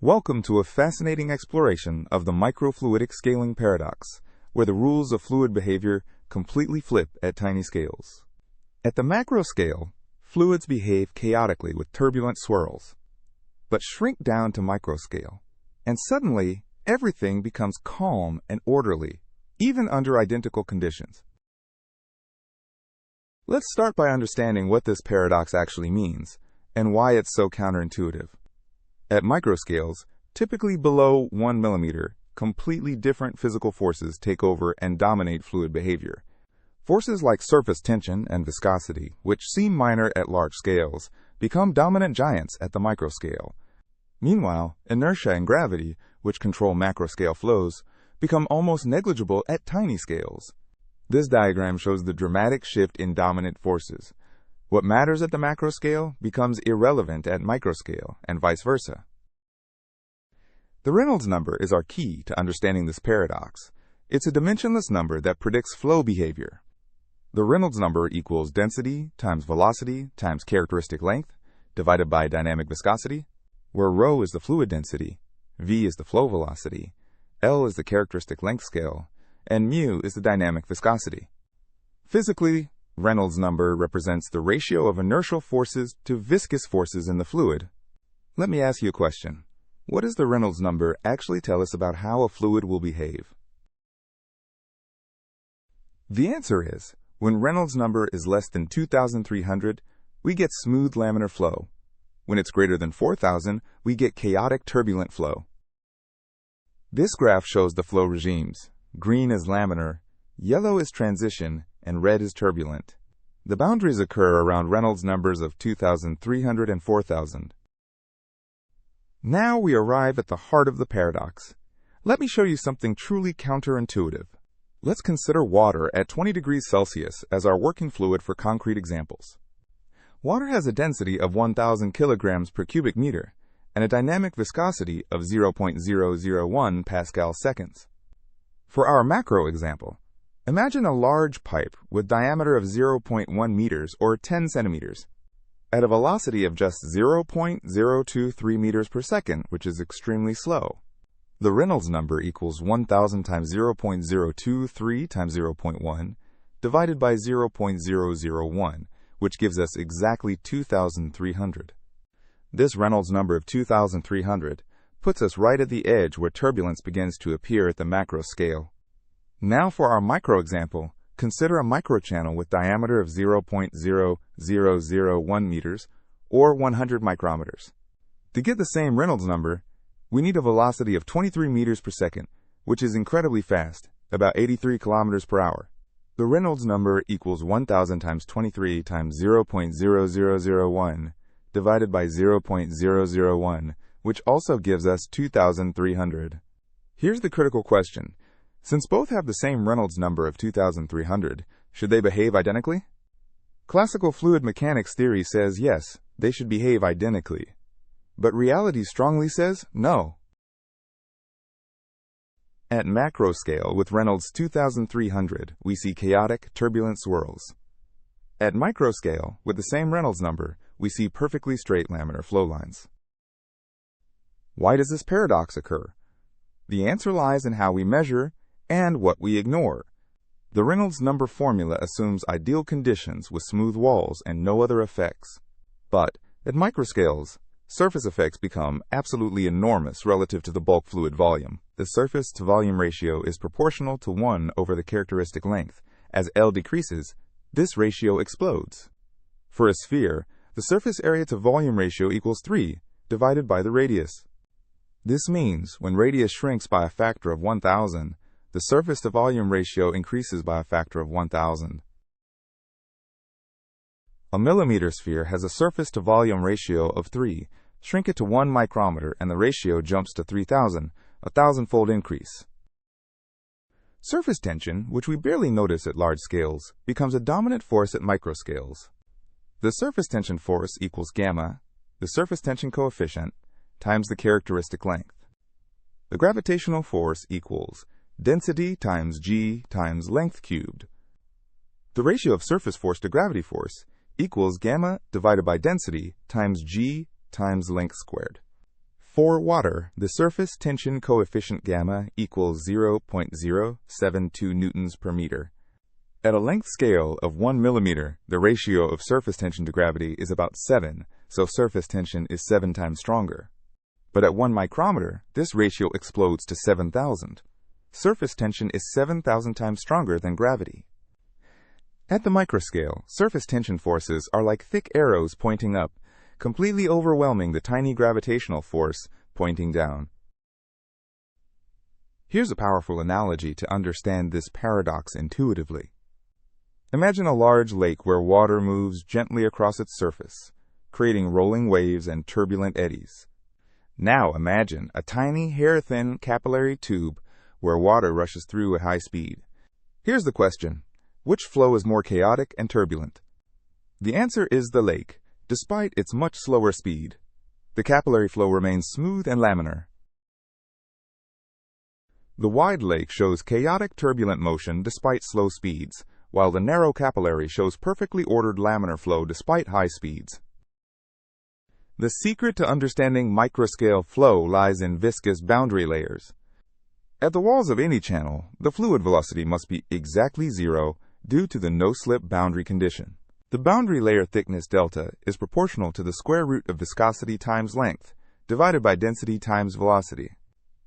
Welcome to a fascinating exploration of the microfluidic scaling paradox, where the rules of fluid behavior completely flip at tiny scales. At the macro scale, fluids behave chaotically with turbulent swirls, but shrink down to microscale, and suddenly everything becomes calm and orderly, even under identical conditions. Let's start by understanding what this paradox actually means, and why it's so counterintuitive. At microscales, typically below 1 millimeter, completely different physical forces take over and dominate fluid behavior. Forces like surface tension and viscosity, which seem minor at large scales, become dominant giants at the microscale. Meanwhile, inertia and gravity, which control macroscale flows, become almost negligible at tiny scales. This diagram shows the dramatic shift in dominant forces. What matters at the macro scale becomes irrelevant at microscale, and vice versa. The Reynolds number is our key to understanding this paradox. It's a dimensionless number that predicts flow behavior. The Reynolds number equals density times velocity times characteristic length divided by dynamic viscosity, where ρ is the fluid density, v is the flow velocity, L is the characteristic length scale, and mu is the dynamic viscosity. Physically, Reynolds number represents the ratio of inertial forces to viscous forces in the fluid. Let me ask you a question. What does the Reynolds number actually tell us about how a fluid will behave? The answer is, when Reynolds number is less than 2,300, we get smooth laminar flow. When it's greater than 4,000, we get chaotic turbulent flow. This graph shows the flow regimes. Green is laminar, yellow is transition, and red is turbulent. The boundaries occur around Reynolds numbers of 2,300 and 4,000. Now we arrive at the heart of the paradox. Let me show you something truly counterintuitive. Let's consider water at 20 degrees Celsius as our working fluid for concrete examples. Water has a density of 1,000 kilograms per cubic meter and a dynamic viscosity of 0.001 Pascal seconds. For our macro example, imagine a large pipe with diameter of 0.1 meters or 10 centimeters at a velocity of just 0.023 meters per second, which is extremely slow. The Reynolds number equals 1,000 times 0.023 times 0.1 divided by 0.001, which gives us exactly 2,300. This Reynolds number of 2,300 puts us right at the edge where turbulence begins to appear at the macro scale. Now for our micro example, consider a microchannel with diameter of 0.0001 meters or 100 micrometers. To get the same Reynolds number, we need a velocity of 23 meters per second, which is incredibly fast, about 83 kilometers per hour. The Reynolds number equals 1,000 times 23 times 0.0001 divided by 0.001, which also gives us 2,300. Here's the critical question. Since both have the same Reynolds number of 2,300, should they behave identically? Classical fluid mechanics theory says yes, they should behave identically. But reality strongly says no. At macro scale with Reynolds 2,300, we see chaotic, turbulent swirls. At micro scale, with the same Reynolds number, we see perfectly straight laminar flow lines. Why does this paradox occur? The answer lies in how we measure and what we ignore. The Reynolds number formula assumes ideal conditions with smooth walls and no other effects. But at microscales, surface effects become absolutely enormous relative to the bulk fluid volume. The surface-to-volume ratio is proportional to 1 over the characteristic length. As L decreases, this ratio explodes. For a sphere, the surface area to volume ratio equals 3 divided by the radius. This means when radius shrinks by a factor of 1,000, the surface-to-volume ratio increases by a factor of 1,000. A millimeter sphere has a surface-to-volume ratio of 3. Shrink it to 1 micrometer and the ratio jumps to 3,000, a thousand-fold increase. Surface tension, which we barely notice at large scales, becomes a dominant force at microscales. The surface tension force equals gamma, the surface tension coefficient, times the characteristic length. The gravitational force equals density times g times length cubed. The ratio of surface force to gravity force equals gamma divided by density times g times length squared. For water, the surface tension coefficient gamma equals 0.072 newtons per meter. At a length scale of 1 millimeter, the ratio of surface tension to gravity is about 7, so surface tension is 7 times stronger. But at 1 micrometer, this ratio explodes to 7,000. Surface tension is 7,000 times stronger than gravity. At the microscale, surface tension forces are like thick arrows pointing up, completely overwhelming the tiny gravitational force pointing down. Here's a powerful analogy to understand this paradox intuitively. Imagine a large lake where water moves gently across its surface, creating rolling waves and turbulent eddies. Now imagine a tiny, hair-thin capillary tube where water rushes through at high speed. Here's the question: which flow is more chaotic and turbulent? The answer is the lake. Despite its much slower speed, the capillary flow remains smooth and laminar. The wide lake shows chaotic turbulent motion despite slow speeds, while the narrow capillary shows perfectly ordered laminar flow despite high speeds. The secret to understanding microscale flow lies in viscous boundary layers. At the walls of any channel, the fluid velocity must be exactly zero due to the no-slip boundary condition. The boundary layer thickness delta is proportional to the square root of viscosity times length, divided by density times velocity.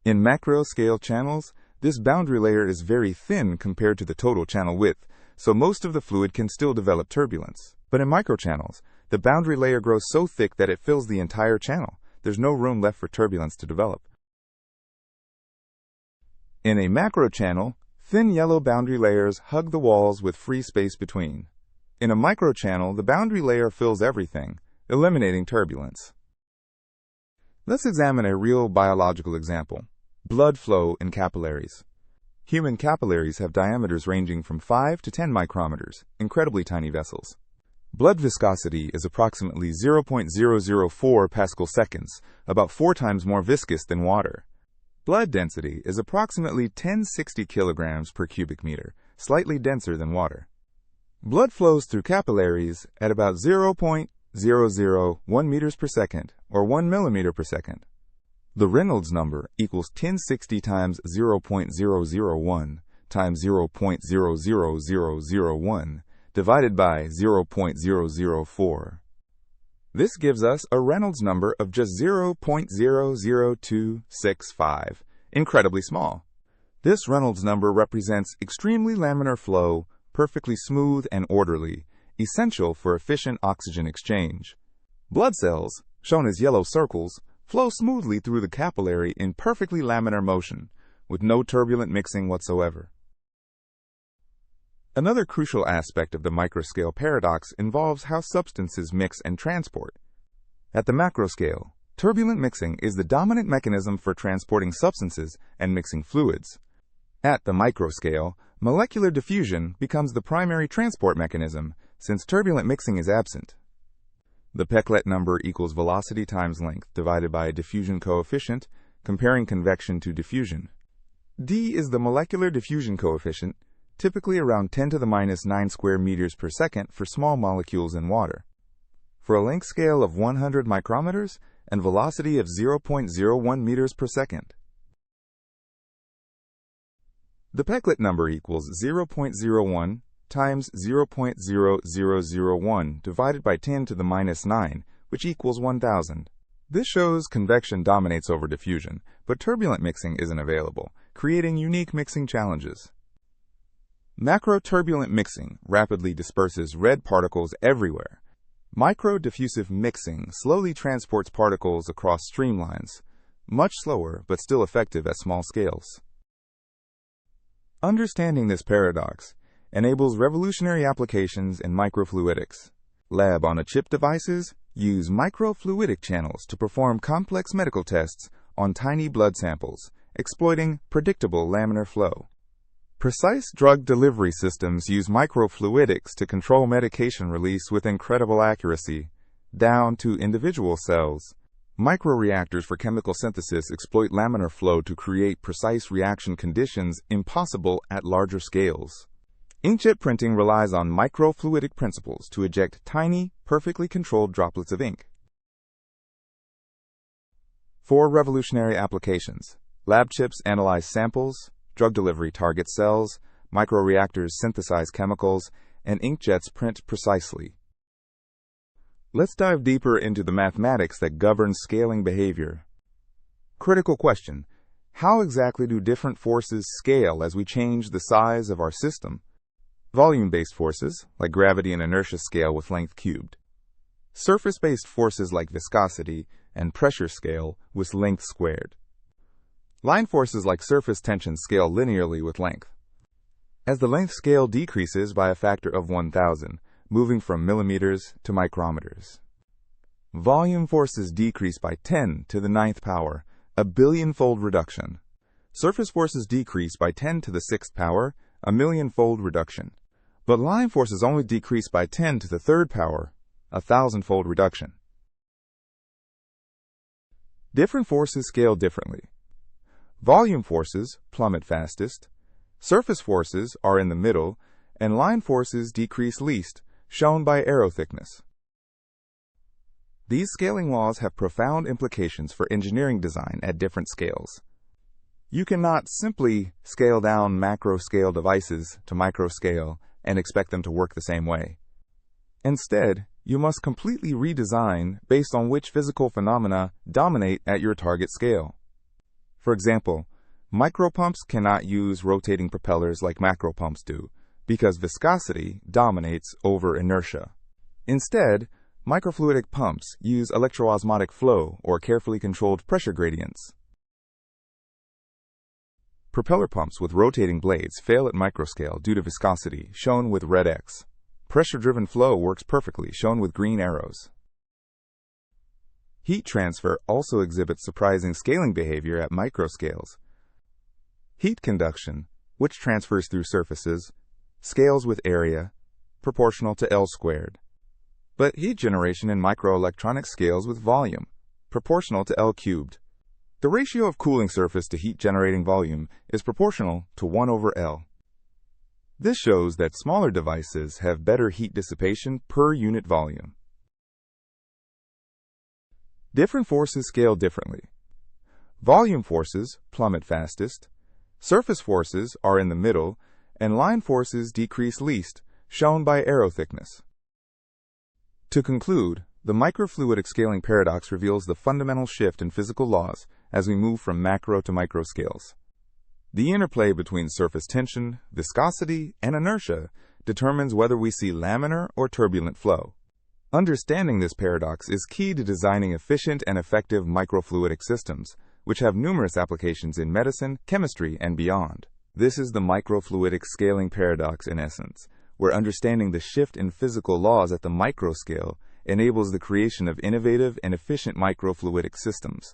In macro-scale channels, this boundary layer is very thin compared to the total channel width, so most of the fluid can still develop turbulence. But in microchannels, the boundary layer grows so thick that it fills the entire channel. There's no room left for turbulence to develop. In a macrochannel, thin yellow boundary layers hug the walls with free space between. In a microchannel, the boundary layer fills everything, eliminating turbulence. Let's examine a real biological example: blood flow in capillaries. Human capillaries have diameters ranging from 5 to 10 micrometers, incredibly tiny vessels. Blood viscosity is approximately 0.004 pascal seconds, about 4 times more viscous than water. Blood density is approximately 1060 kilograms per cubic meter, slightly denser than water. Blood flows through capillaries at about 0.001 meters per second, or 1 millimeter per second. The Reynolds number equals 1060 times 0.001 times 0.00001 divided by 0.004. This gives us a Reynolds number of just 0.00265, incredibly small. This Reynolds number represents extremely laminar flow, perfectly smooth and orderly, essential for efficient oxygen exchange. Blood cells, shown as yellow circles, flow smoothly through the capillary in perfectly laminar motion, with no turbulent mixing whatsoever. Another crucial aspect of the microscale paradox involves how substances mix and transport. At the macroscale, turbulent mixing is the dominant mechanism for transporting substances and mixing fluids. At the microscale, molecular diffusion becomes the primary transport mechanism, since turbulent mixing is absent. The Peclet number equals velocity times length divided by a diffusion coefficient, comparing convection to diffusion. D is the molecular diffusion coefficient, typically around 10 to the minus 9 square meters per second for small molecules in water. For a length scale of 100 micrometers and velocity of 0.01 meters per second. The Peclet number equals 0.01 times 0.0001 divided by 10 to the minus 9, which equals 1,000. This shows convection dominates over diffusion, but turbulent mixing isn't available, creating unique mixing challenges. Macro-turbulent mixing rapidly disperses red particles everywhere. Micro-diffusive mixing slowly transports particles across streamlines, much slower but still effective at small scales. Understanding this paradox enables revolutionary applications in microfluidics. Lab-on-a-chip devices use microfluidic channels to perform complex medical tests on tiny blood samples, exploiting predictable laminar flow. Precise drug delivery systems use microfluidics to control medication release with incredible accuracy, down to individual cells. Microreactors for chemical synthesis exploit laminar flow to create precise reaction conditions impossible at larger scales. Inkjet printing relies on microfluidic principles to eject tiny, perfectly controlled droplets of ink. 4 revolutionary applications. Lab chips analyze samples, drug delivery targets cells, microreactors synthesize chemicals, and inkjets print precisely. Let's dive deeper into the mathematics that govern scaling behavior. Critical question: how exactly do different forces scale as we change the size of our system? Volume-based forces, like gravity and inertia, scale with length cubed. Surface-based forces like viscosity and pressure scale with length squared. Line forces like surface tension scale linearly with length. As the length scale decreases by a factor of 1,000, moving from millimeters to micrometers. Volume forces decrease by 10 to the 9th power, a billion-fold reduction. Surface forces decrease by 10 to the 6th power, a million-fold reduction. But line forces only decrease by 10 to the 3rd power, a 1,000-fold reduction. Different forces scale differently. Volume forces plummet fastest, surface forces are in the middle, and line forces decrease least, shown by arrow thickness. These scaling laws have profound implications for engineering design at different scales. You cannot simply scale down macro-scale devices to micro-scale and expect them to work the same way. Instead, you must completely redesign based on which physical phenomena dominate at your target scale. For example, micropumps cannot use rotating propellers like macropumps do, because viscosity dominates over inertia. Instead, microfluidic pumps use electroosmotic flow or carefully controlled pressure gradients. Propeller pumps with rotating blades fail at microscale due to viscosity, shown with red X. Pressure-driven flow works perfectly, shown with green arrows. Heat transfer also exhibits surprising scaling behavior at microscales. Heat conduction, which transfers through surfaces, scales with area, proportional to L squared. But heat generation in microelectronics scales with volume, proportional to L cubed. The ratio of cooling surface to heat generating volume is proportional to 1 over L. This shows that smaller devices have better heat dissipation per unit volume. Different forces scale differently. Volume forces plummet fastest, surface forces are in the middle, and line forces decrease least, shown by arrow thickness. To conclude, the microfluidic scaling paradox reveals the fundamental shift in physical laws as we move from macro to micro scales. The interplay between surface tension, viscosity, and inertia determines whether we see laminar or turbulent flow. Understanding this paradox is key to designing efficient and effective microfluidic systems, which have numerous applications in medicine, chemistry, and beyond. This is the microfluidic scaling paradox in essence, where understanding the shift in physical laws at the microscale enables the creation of innovative and efficient microfluidic systems.